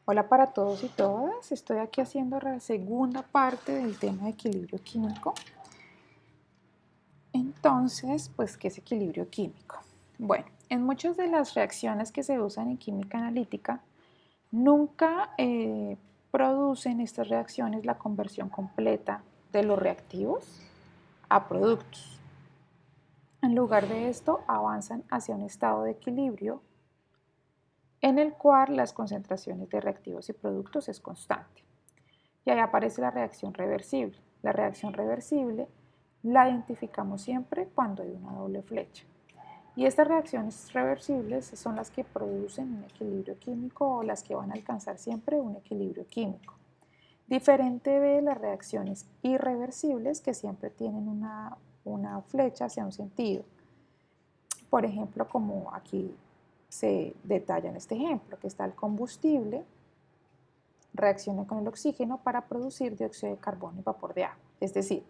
Hola para todos y todas, estoy aquí haciendo la segunda parte del tema de equilibrio químico. Entonces, pues, ¿qué es equilibrio químico? Bueno, en muchas de las reacciones que se usan en química analítica, nunca producen estas reacciones la conversión completa de los reactivos a productos. En lugar de esto, avanzan hacia un estado de equilibrio en el cual las concentraciones de reactivos y productos es constante. Y ahí aparece la reacción reversible. La reacción reversible la identificamos siempre cuando hay una doble flecha. Y estas reacciones reversibles son las que producen un equilibrio químico o las que van a alcanzar siempre un equilibrio químico. Diferente de las reacciones irreversibles que siempre tienen una flecha hacia un sentido. Por ejemplo, como aquí se detalla en este ejemplo, que está el combustible reacciona con el oxígeno para producir dióxido de carbono y vapor de agua. Es decir,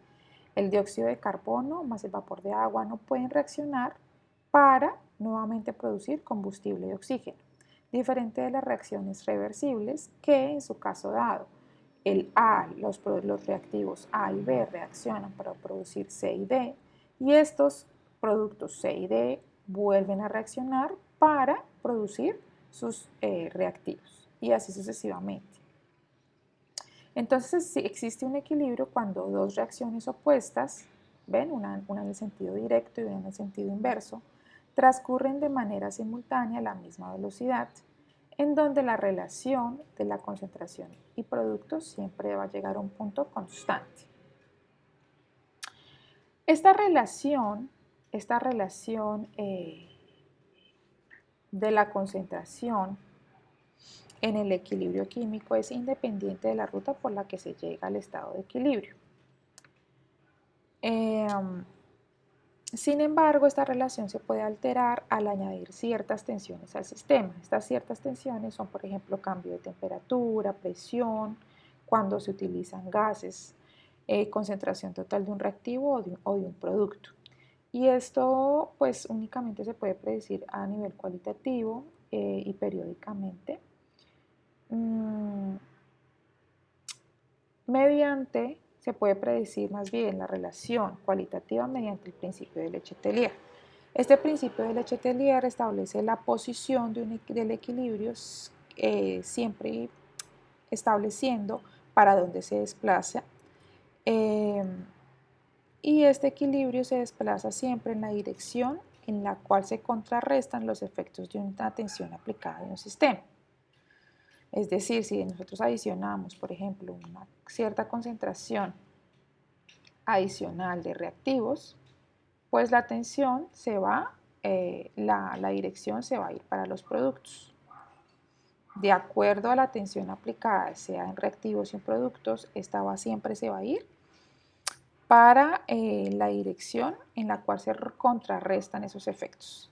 el dióxido de carbono más el vapor de agua no pueden reaccionar para nuevamente producir combustible de oxígeno, diferente de las reacciones reversibles que en su caso dado los reactivos A y B reaccionan para producir C y D y estos productos C y D vuelven a reaccionar para producir sus reactivos y así sucesivamente. Entonces sí, existe un equilibrio cuando dos reacciones opuestas, ven, una en el sentido directo y una en el sentido inverso, transcurren de manera simultánea a la misma velocidad, en donde la relación de la concentración y producto siempre va a llegar a un punto constante. Esta relación de la concentración en el equilibrio químico es independiente de la ruta por la que se llega al estado de equilibrio. Sin embargo, esta relación se puede alterar al añadir ciertas tensiones al sistema. Estas ciertas tensiones son, por ejemplo, cambio de temperatura, presión, cuando se utilizan gases, concentración total de un reactivo o de un producto. Y esto pues únicamente se puede predecir a nivel cualitativo y periódicamente se puede predecir más bien la relación cualitativa mediante el principio de Leche-Tellier. Este principio de Leche-Tellier establece la posición del equilibrio siempre estableciendo para dónde se desplaza y este equilibrio se desplaza siempre en la dirección en la cual se contrarrestan los efectos de una tensión aplicada en un sistema. Es decir, si nosotros adicionamos, por ejemplo, una cierta concentración adicional de reactivos, pues la tensión se va, la dirección se va a ir para los productos. De acuerdo a la tensión aplicada, sea en reactivos y en productos, esta siempre se va a ir para la dirección en la cual se contrarrestan esos efectos.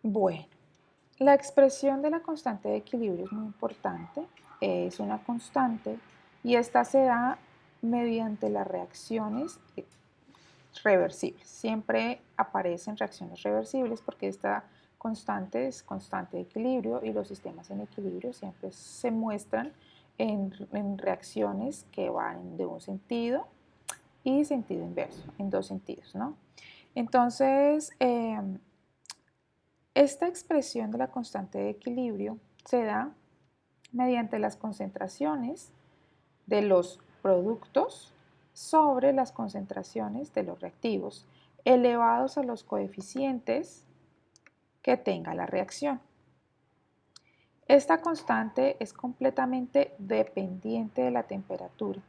Bueno, la expresión de la constante de equilibrio es muy importante, es una constante y esta se da mediante las reacciones reversibles. Siempre aparecen reacciones reversibles porque esta constante es constante de equilibrio y los sistemas en equilibrio siempre se muestran en reacciones que van de un sentido y sentido inverso, en dos sentidos, ¿no? Entonces, esta expresión de la constante de equilibrio se da mediante las concentraciones de los productos sobre las concentraciones de los reactivos elevados a los coeficientes que tenga la reacción. Esta constante es completamente dependiente de la temperatura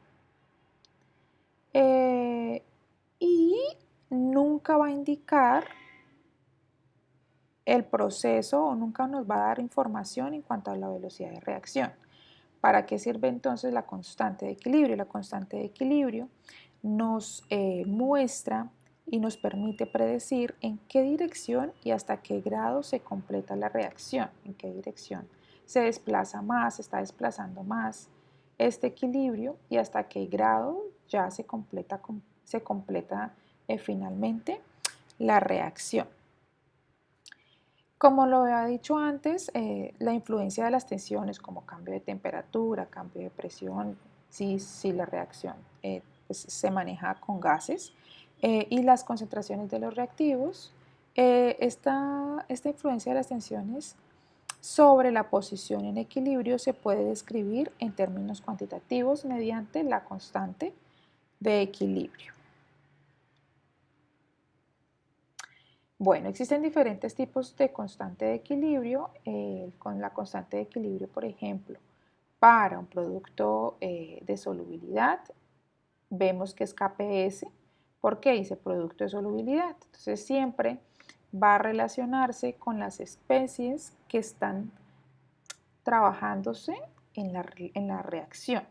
y nunca va a indicar el proceso o nunca nos va a dar información en cuanto a la velocidad de reacción. ¿Para qué sirve entonces la constante de equilibrio? La constante de equilibrio nos muestra y nos permite predecir en qué dirección y hasta qué grado se completa la reacción, en qué dirección se desplaza más, se está desplazando más este equilibrio y hasta qué grado ya se completa finalmente la reacción. Como lo había dicho antes, la influencia de las tensiones como cambio de temperatura, cambio de presión, si la reacción pues, se maneja con gases y las concentraciones de los reactivos, esta influencia de las tensiones sobre la posición en equilibrio se puede describir en términos cuantitativos mediante la constante de equilibrio. Bueno, existen diferentes tipos de constante de equilibrio. Con la constante de equilibrio, por ejemplo, para un producto de solubilidad, vemos que es KPS. ¿Por qué dice producto de solubilidad? Entonces siempre va a relacionarse con las especies que están trabajándose en la reacción.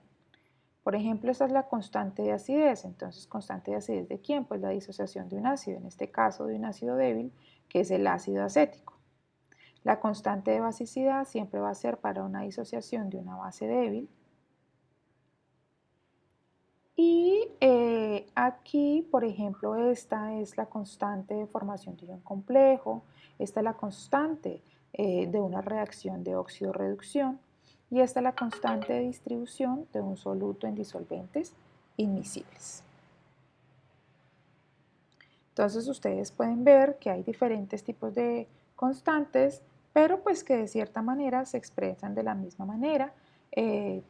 Por ejemplo, esta es la constante de acidez. Entonces, ¿constante de acidez de quién? Pues la disociación de un ácido, en este caso de un ácido débil, que es el ácido acético. La constante de basicidad siempre va a ser para una disociación de una base débil. Y aquí, por ejemplo, esta es la constante de formación de ion complejo, esta es la constante de una reacción de óxido-reducción y esta es la constante de distribución de un soluto en disolventes inmiscibles. Entonces ustedes pueden ver que hay diferentes tipos de constantes, pero pues que de cierta manera se expresan de la misma manera,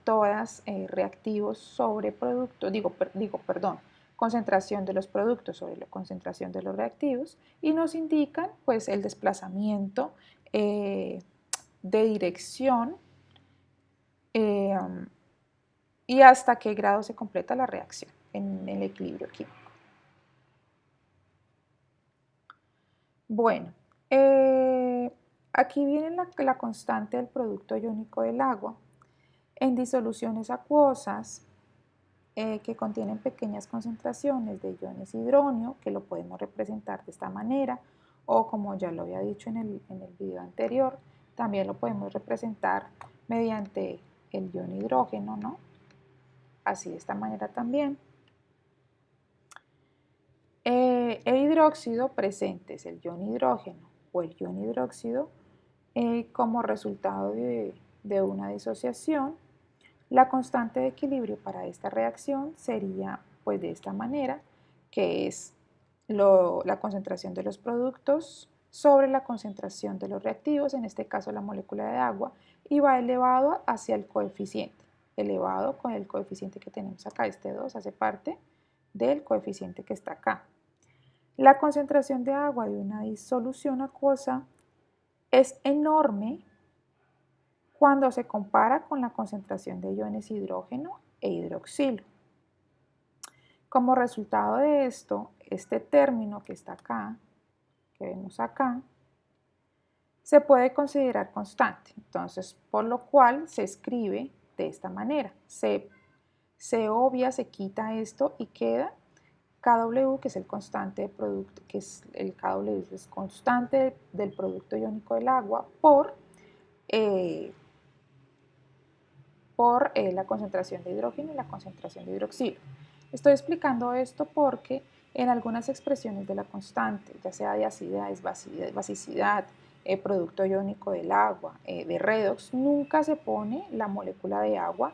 todas reactivos sobre productos, perdón, concentración de los productos sobre la concentración de los reactivos y nos indican pues el desplazamiento de dirección um, y hasta qué grado se completa la reacción en el equilibrio químico. Bueno, aquí viene la constante del producto iónico del agua. En disoluciones acuosas que contienen pequeñas concentraciones de iones hidronio, que lo podemos representar de esta manera, o como ya lo había dicho en el video anterior, también lo podemos representar mediante el ion hidrógeno, ¿no? Así de esta manera también. El hidróxido presente es el ion hidrógeno o el ion hidróxido como resultado de una disociación. La constante de equilibrio para esta reacción sería pues de esta manera, que es la concentración de los productos sobre la concentración de los reactivos, en este caso la molécula de agua, y va elevado hacia el coeficiente, elevado con el coeficiente que tenemos acá, este 2 hace parte del coeficiente que está acá. La concentración de agua de una disolución acuosa es enorme cuando se compara con la concentración de iones hidrógeno e hidroxilo. Como resultado de esto, este término que está acá, que vemos acá, se puede considerar constante. Entonces, por lo cual se escribe de esta manera. Se obvia, se quita esto y queda Kw, que es el constante de producto, que es el Kw es constante del producto iónico del agua por la concentración de hidrógeno y la concentración de hidroxilo. Estoy explicando esto porque en algunas expresiones de la constante, ya sea de acidez, basicidad, producto iónico del agua, de redox, nunca se pone la molécula de agua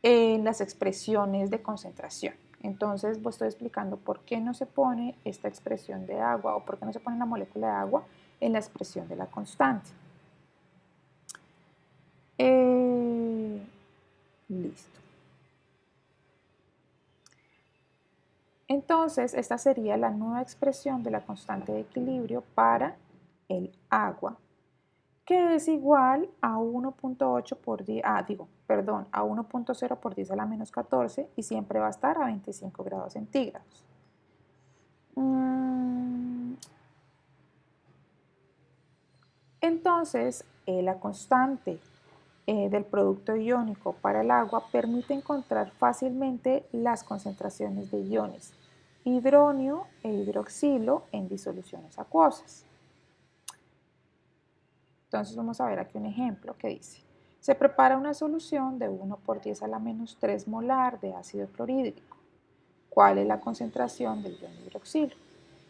en las expresiones de concentración. Entonces, pues estoy explicando por qué no se pone esta expresión de agua o por qué no se pone la molécula de agua en la expresión de la constante. Listo. Entonces, esta sería la nueva expresión de la constante de equilibrio para el agua, que es igual a 1.8 por 10, a 1.0 por 10 a la menos 14 y siempre va a estar a 25 grados centígrados. Entonces, la constante del producto iónico para el agua permite encontrar fácilmente las concentraciones de iones hidronio e hidroxilo en disoluciones acuosas. Entonces vamos a ver aquí un ejemplo que dice, se prepara una solución de 1 por 10 a la menos 3 molar de ácido clorhídrico. ¿Cuál es la concentración del ion hidroxilo?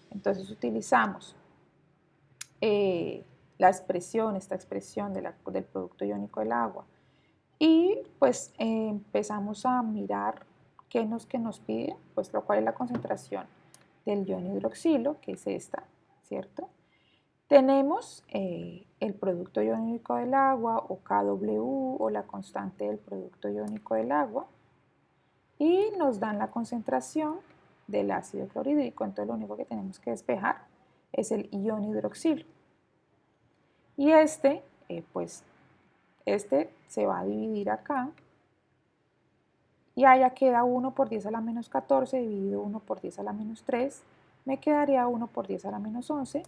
Entonces utilizamos esta expresión del producto iónico del agua. Y pues empezamos a mirar qué nos pide, pues cuál es la concentración del ion hidroxilo, que es esta, ¿cierto? Tenemos el producto iónico del agua o KW o la constante del producto iónico del agua y nos dan la concentración del ácido clorhídrico. Entonces lo único que tenemos que despejar es el ion hidroxilo. Y pues este se va a dividir acá y allá queda 1 por 10 a la menos 14 dividido 1 por 10 a la menos 3, me quedaría 1 por 10 a la menos 11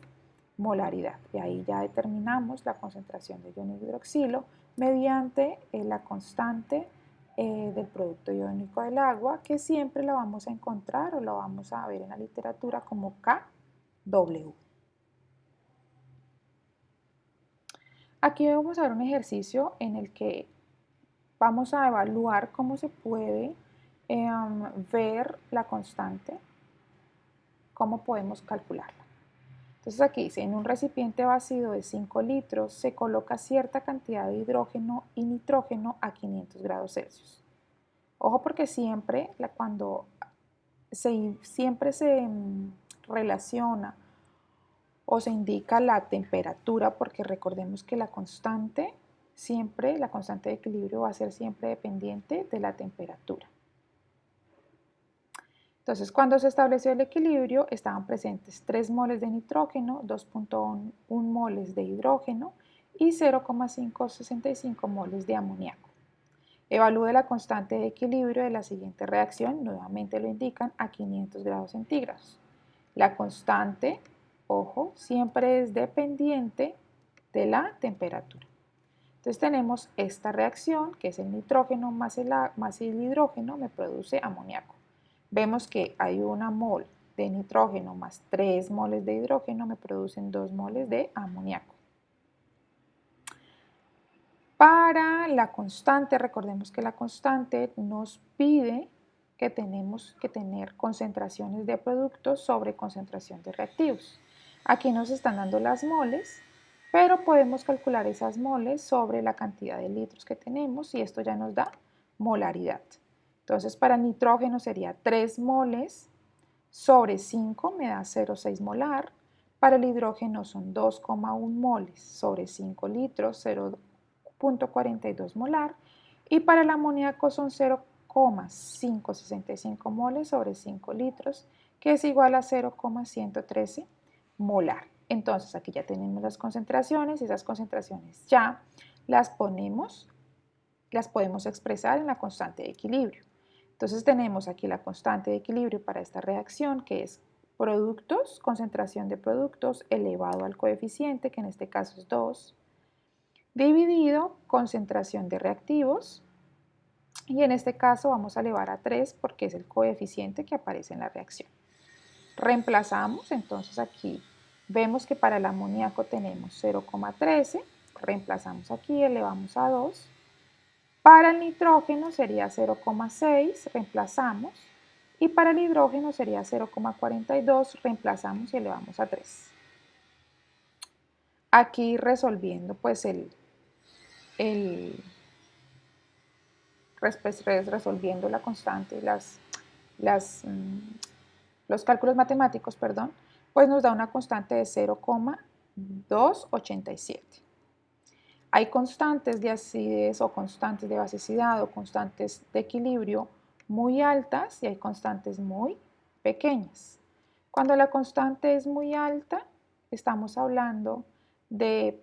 molaridad. Y ahí ya determinamos la concentración de ion hidroxilo mediante la constante del producto iónico del agua, que siempre la vamos a encontrar o la vamos a ver en la literatura como KW. Aquí vamos a ver un ejercicio en el que vamos a evaluar cómo se puede ver la constante, cómo podemos calcularla. Entonces aquí dice, en un recipiente vacío de 5 litros se coloca cierta cantidad de hidrógeno y nitrógeno a 500 grados Celsius. Ojo porque siempre se relaciona o se indica la temperatura, porque recordemos que la constante de equilibrio va a ser siempre dependiente de la temperatura. Entonces, cuando se estableció el equilibrio, estaban presentes 3 moles de nitrógeno, 2.1 moles de hidrógeno y 0,565 moles de amoníaco. Evalúe la constante de equilibrio de la siguiente reacción, nuevamente lo indican, a 500 grados centígrados. La constante, ojo, siempre es dependiente de la temperatura. Entonces tenemos esta reacción, que es el nitrógeno más el hidrógeno, me produce amoníaco. Vemos que hay 1 mol de nitrógeno más 3 moles de hidrógeno, me producen 2 moles de amoníaco. Para la constante, recordemos que la constante nos pide que tenemos que tener concentraciones de productos sobre concentración de reactivos. Aquí nos están dando las moles, pero podemos calcular esas moles sobre la cantidad de litros que tenemos y esto ya nos da molaridad. Entonces, para el nitrógeno sería 3 moles sobre 5, me da 0,6 molar. Para el hidrógeno son 2,1 moles sobre 5 litros, 0,42 molar. Y para el amoníaco son 0,565 moles sobre 5 litros, que es igual a 0,113 molar. Entonces, aquí ya tenemos las concentraciones, esas concentraciones ya las podemos expresar en la constante de equilibrio. Entonces tenemos aquí la constante de equilibrio para esta reacción, que es productos, concentración de productos elevado al coeficiente, que en este caso es 2, dividido concentración de reactivos, y en este caso vamos a elevar a 3 porque es el coeficiente que aparece en la reacción. Reemplazamos, entonces aquí vemos que para el amoníaco tenemos 0,13, reemplazamos aquí, elevamos a 2. Para el nitrógeno sería 0,6, reemplazamos. Y para el hidrógeno sería 0,42, reemplazamos y elevamos a 3. Aquí resolviendo pues resolviendo la constante, los cálculos matemáticos, perdón, pues nos da una constante de 0,287. Hay constantes de acidez o constantes de basicidad o constantes de equilibrio muy altas y hay constantes muy pequeñas. Cuando la constante es muy alta, estamos hablando de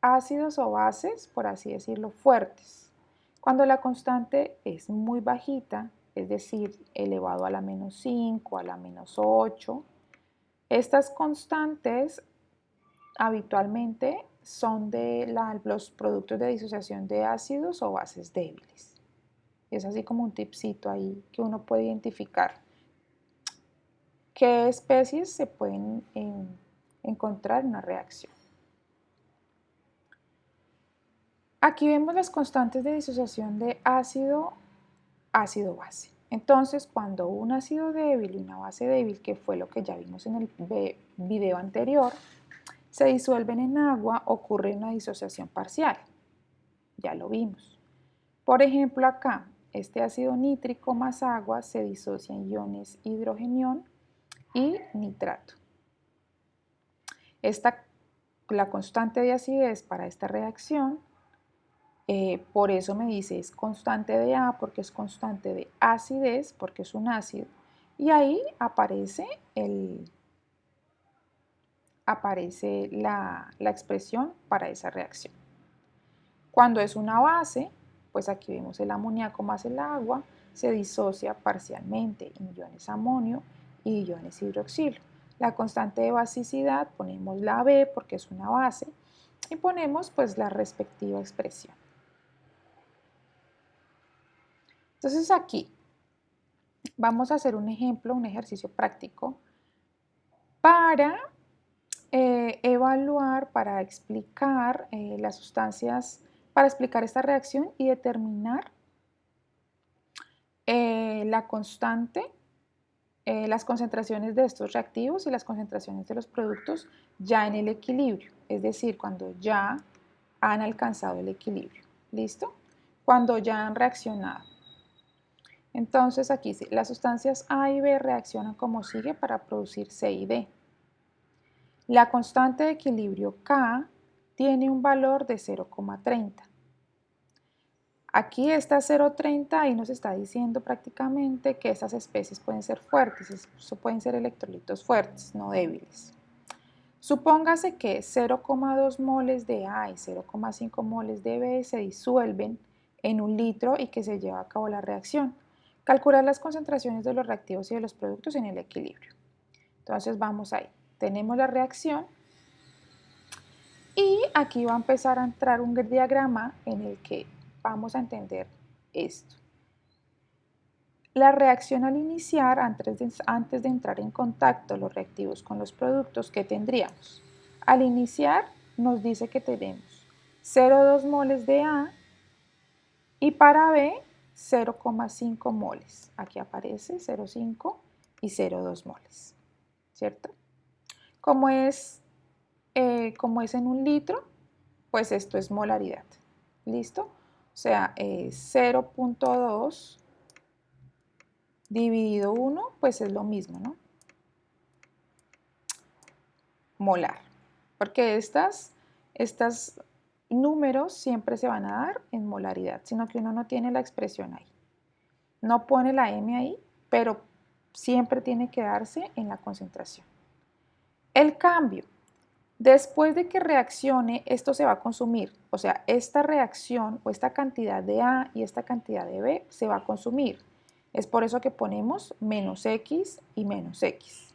ácidos o bases, por así decirlo, fuertes. Cuando la constante es muy bajita, es decir, elevado a la menos 5, a la menos 8, estas constantes habitualmente son de los productos de disociación de ácidos o bases débiles. Es así como un tipcito ahí que uno puede identificar qué especies se pueden encontrar en una reacción. Aquí vemos las constantes de disociación de ácido-base. Entonces, cuando un ácido débil y una base débil, que fue lo que ya vimos en el video anterior, se disuelven en agua, ocurre una disociación parcial. Ya lo vimos. Por ejemplo, acá, este ácido nítrico más agua se disocia en iones hidrogenión y nitrato. La constante de acidez para esta reacción, por eso me dice es constante de A porque es constante de acidez, porque es un ácido, y ahí aparece la expresión para esa reacción. Cuando es una base, pues aquí vemos el amoníaco más el agua, se disocia parcialmente en iones amonio y iones hidroxilo. La constante de basicidad ponemos la B porque es una base y ponemos pues la respectiva expresión. Entonces aquí vamos a hacer un ejemplo, un ejercicio práctico para evaluar, para explicar las sustancias, para explicar esta reacción y determinar la constante, las concentraciones de estos reactivos y las concentraciones de los productos ya en el equilibrio, es decir, cuando ya han alcanzado el equilibrio. ¿Listo? Cuando ya han reaccionado. Entonces aquí sí, las sustancias A y B reaccionan como sigue para producir C y D. La constante de equilibrio K tiene un valor de 0,30. Aquí está 0,30 y nos está diciendo prácticamente que estas especies pueden ser fuertes, pueden ser electrolitos fuertes, no débiles. Supóngase que 0,2 moles de A y 0,5 moles de B se disuelven en un litro y que se lleva a cabo la reacción. Calcular las concentraciones de los reactivos y de los productos en el equilibrio. Entonces vamos ahí. Tenemos la reacción y aquí va a empezar a entrar un diagrama en el que vamos a entender esto. La reacción al iniciar, antes de entrar en contacto los reactivos con los productos, ¿qué tendríamos? Al iniciar nos dice que tenemos 0,2 moles de A y para B 0,5 moles. Aquí aparece 0,5 y 0,2 moles, ¿cierto? Como es en un litro, pues esto es molaridad, ¿listo? O sea, 0,2 dividido 1, pues es lo mismo, ¿no? Molar, porque estos números siempre se van a dar en molaridad, sino que uno no tiene la expresión ahí. No pone la M ahí, pero siempre tiene que darse en la concentración. El cambio, después de que reaccione, esto se va a consumir, o sea, esta reacción o esta cantidad de A y esta cantidad de B se va a consumir. Es por eso que ponemos menos X y menos X.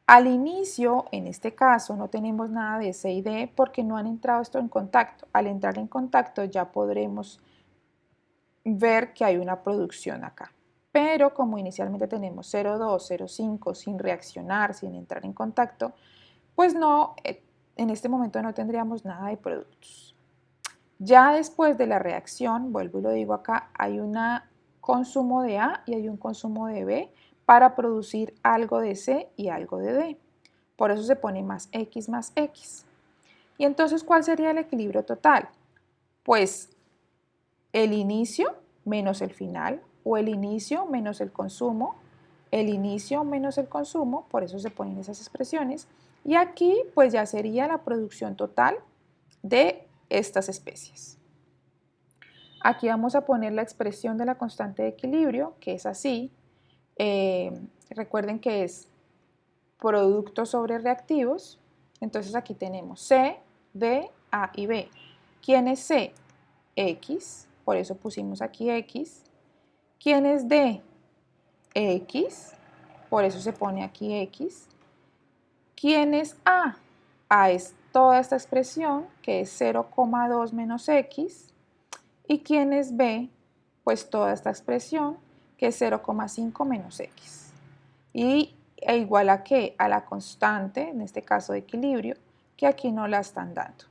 Al inicio, en este caso, no tenemos nada de C y D porque no han entrado esto en contacto. Al entrar en contacto ya podremos ver que hay una producción acá. Pero como inicialmente tenemos 0,2, 0,5 sin reaccionar, sin entrar en contacto, pues no, en este momento no tendríamos nada de productos. Ya después de la reacción, vuelvo y lo digo acá, hay un consumo de A y hay un consumo de B para producir algo de C y algo de D. Por eso se pone más X más X. Y entonces, ¿cuál sería el equilibrio total? Pues el inicio menos el final, o el inicio menos el consumo, el inicio menos el consumo, por eso se ponen esas expresiones. Y aquí pues ya sería la producción total de estas especies. Aquí vamos a poner la expresión de la constante de equilibrio, que es así. Recuerden que es productos sobre reactivos. Entonces aquí tenemos C, D, A y B. ¿Quién es C? X, por eso pusimos aquí X. ¿Quién es D? X, por eso se pone aquí X. ¿Quién es A? A es toda esta expresión, que es 0,2 menos X. ¿Y quién es B? Pues toda esta expresión, que es 0,5 menos X. Y igual a qué? A la constante, en este caso de equilibrio, que aquí no la están dando.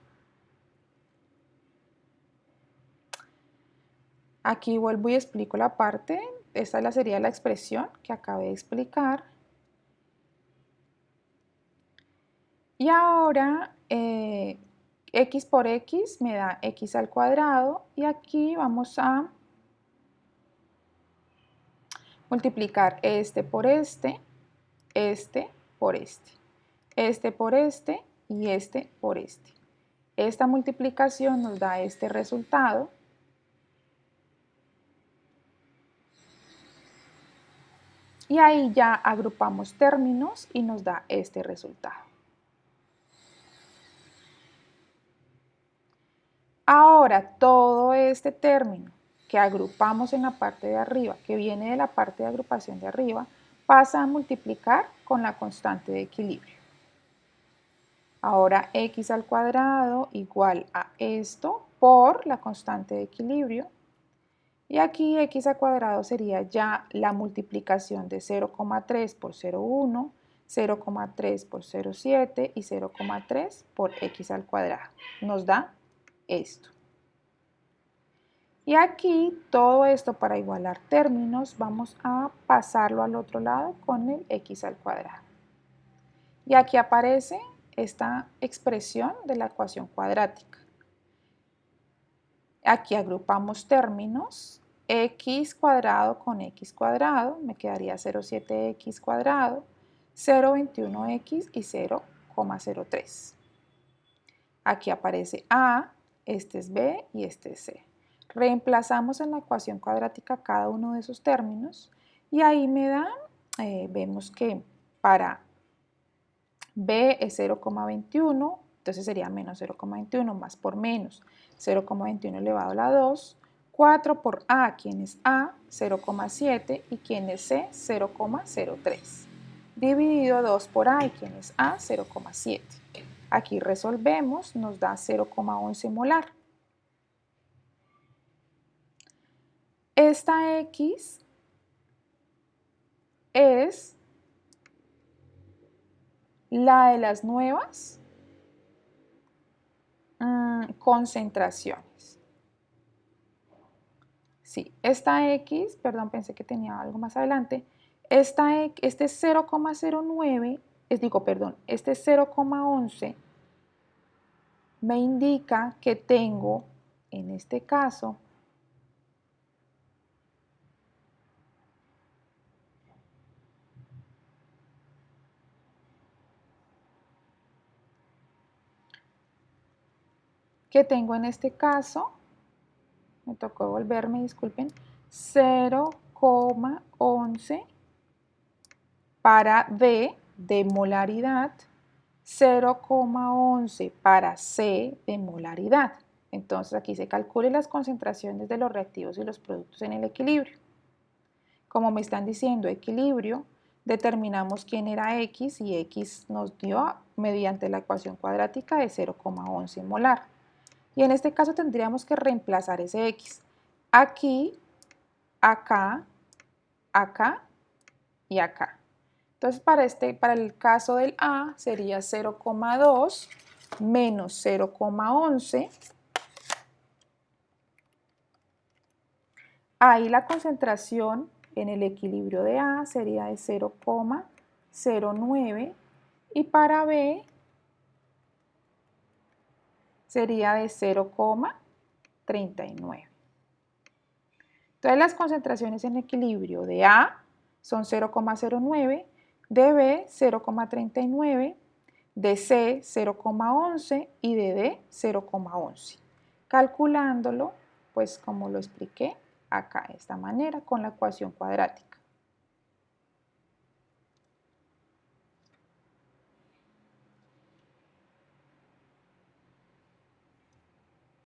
Aquí vuelvo y explico la parte, esta sería la expresión que acabé de explicar. Y ahora x por x me da x al cuadrado y aquí vamos a multiplicar este por este por este por este y este por este. Esta multiplicación nos da este resultado. Y ahí ya agrupamos términos y nos da este resultado. Ahora, todo este término que agrupamos en la parte de arriba, que viene de la parte de agrupación de arriba, pasa a multiplicar con la constante de equilibrio. Ahora x al cuadrado igual a esto por la constante de equilibrio. Y aquí x al cuadrado sería ya la multiplicación de 0,3 por 0,1, 0,3 por 0,7 y 0,3 por x al cuadrado. Nos da esto. Y aquí todo esto para igualar términos vamos a pasarlo al otro lado con el x al cuadrado. Y aquí aparece esta expresión de la ecuación cuadrática. Aquí agrupamos términos, x cuadrado con x cuadrado, me quedaría 0,7x cuadrado, 0,21x y 0,03. Aquí aparece a, este es b y este es c. Reemplazamos en la ecuación cuadrática cada uno de esos términos y ahí me da, vemos que para b es 0,21, entonces sería menos 0,21 más por menos 0,21 elevado a la 2, 4 por a, quien es a, 0,7 y quien es c, 0,03. Dividido 2 por a y quien es a, 0,7. Aquí resolvemos, nos da 0,11 molar. Esta X es la de las nuevas concentraciones. Sí, esta X, perdón, pensé que tenía algo más adelante. Este 0,09, este 0,11 me indica que tengo, en este caso, me tocó volverme, disculpen, 0,11 para D de molaridad, 0,11 para C de molaridad. Entonces aquí se calculan las concentraciones de los reactivos y los productos en el equilibrio. Como me están diciendo equilibrio, determinamos quién era X y X nos dio mediante la ecuación cuadrática de 0,11 molar. Y en este caso tendríamos que reemplazar ese X. Aquí, acá, acá y acá. Entonces para el caso del A sería 0,2 menos 0,11. Ahí la concentración en el equilibrio de A sería de 0,09 y para B sería de 0,39. Entonces las concentraciones en equilibrio de A son 0,09, de B 0,39, de C 0,11 y de D 0,11. Calculándolo, pues como lo expliqué acá de esta manera con la ecuación cuadrática.